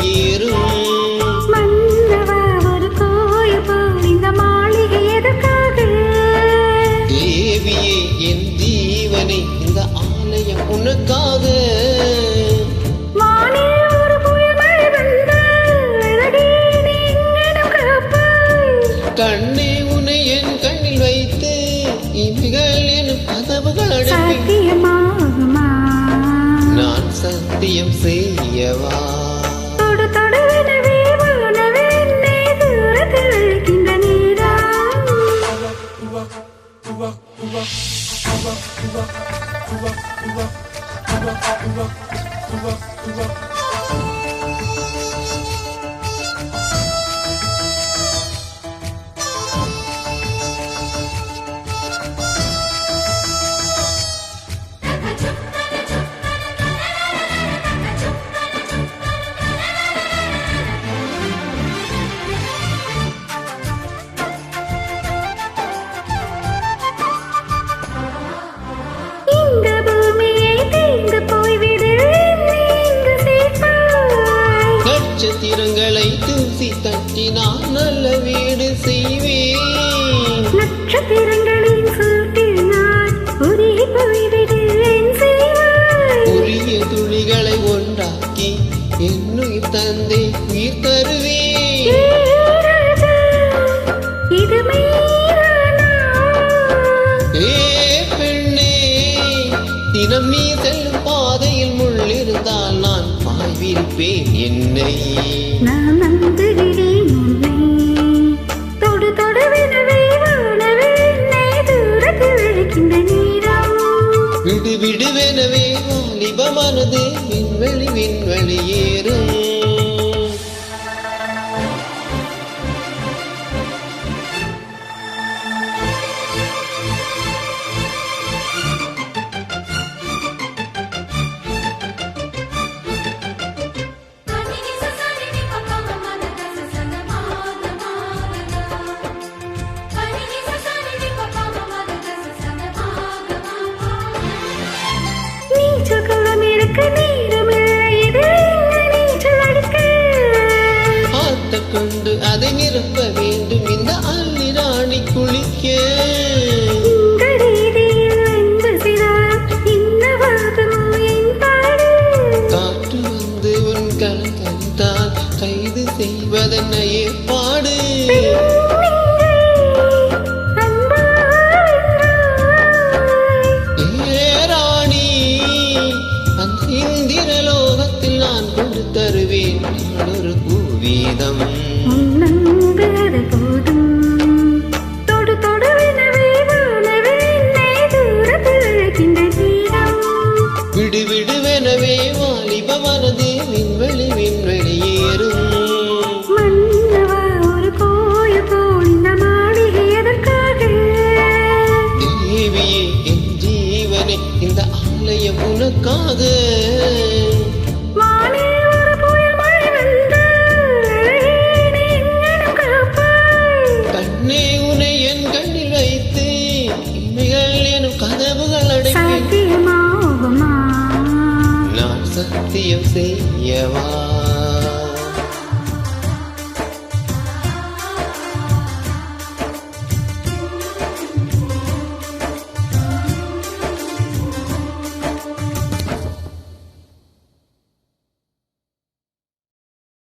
ஏறும். மன்னவா ஒரு கோயில் போல் இந்த மாளிகை எதற்காக? தேவியே என் ஜீவனை இந்த ஆலயம் உனக்காக. வானில் ஒரு புயமழை வந்தால் அழகே நீ எங்கனம் காப்பாய். கண்ணே உன்னை என் கண்ணில் வைத்து இமைகள் எனும் கதவுகள் அடைப்பேன். சத்தியமாகுமா? நான் சத்தியம் செய்யவா? தொடு தொடுவெனவே வானவே என்னை தூரத்தில் அழைக்கின்ற நீரா. இந்த பூமியை தீர்ந்து போய்விடு, என்னை இங்கு சேர்ப்பாய். நட்சத்திரங்களை தூசி தட்டி நான் நல்ல வீடு செய்வேன். நட்சத்திரங்களின் சூட்டில் நான் உருகி போய்விடு, என் செய்வாய். உரிய துளிகளை ஒன்றாக்கி என்னுயிர் தந்தை உயிர் தருவேன். ஏ ராஜா, இது மீறானா? ஏ பெண்ணே, தினம் நீ செல்லும் பாதையில் முள்ளிருந்தால் நான் பாய்விருப்பேன் என்னை. நான் நம்புகிறேன் உன்னை. தொடு தொடுவெனவே வானவே என்னை தூரத்தில் அழைக்கின்ற நீரம். விடு விடுவெனவே வாலிபமானது விண்வெளி விண்வெளி ஏறும். நீச்சல் குளம் இருக்க நேரமில்லை, இது என்ன நீச்சல் அடிக்க? ஆத்த கொண்டு அதை நிரப்ப வேண்டும் இந்த அள்ளி ராணி குளிக்க. இந்த ரீதியில் அன்பு செய்தால் இன்னவாகுமோ என் பாடு? காற்று வந்து உன் கலந்தால் கைது செய்வதென்ன ஏற்பாடு? ஏ ராணி, அந்த இந்திரலோகத்தில் நான் கொண்டு தருவேன் ஒரு பூவீதம். தொடு தொடுவெனவே வானவே என்னை தூரத்தில் அழைக்கின்ற நீரம். விடு விடுவெனவே வாலிபமானது விண்வெளி விண்வெளி ஏறும். மன்னவா ஒரு கோயில் போல் இந்த மாளிகை எதற்காக? தேவியே என் ஜீவனை இந்த ஆலயம் உனக்காக. வானில் ஒரு புயமழை வந்தால் அழகே நீ எங்கனம் காப்பாய். கண்ணே உன்னை என் கண்ணில் வைத்து இமைகள் எனும் கதவுகள் அடைப்பேன். சத்தியமாகுமா? நான் சத்தியம் செய்யவா?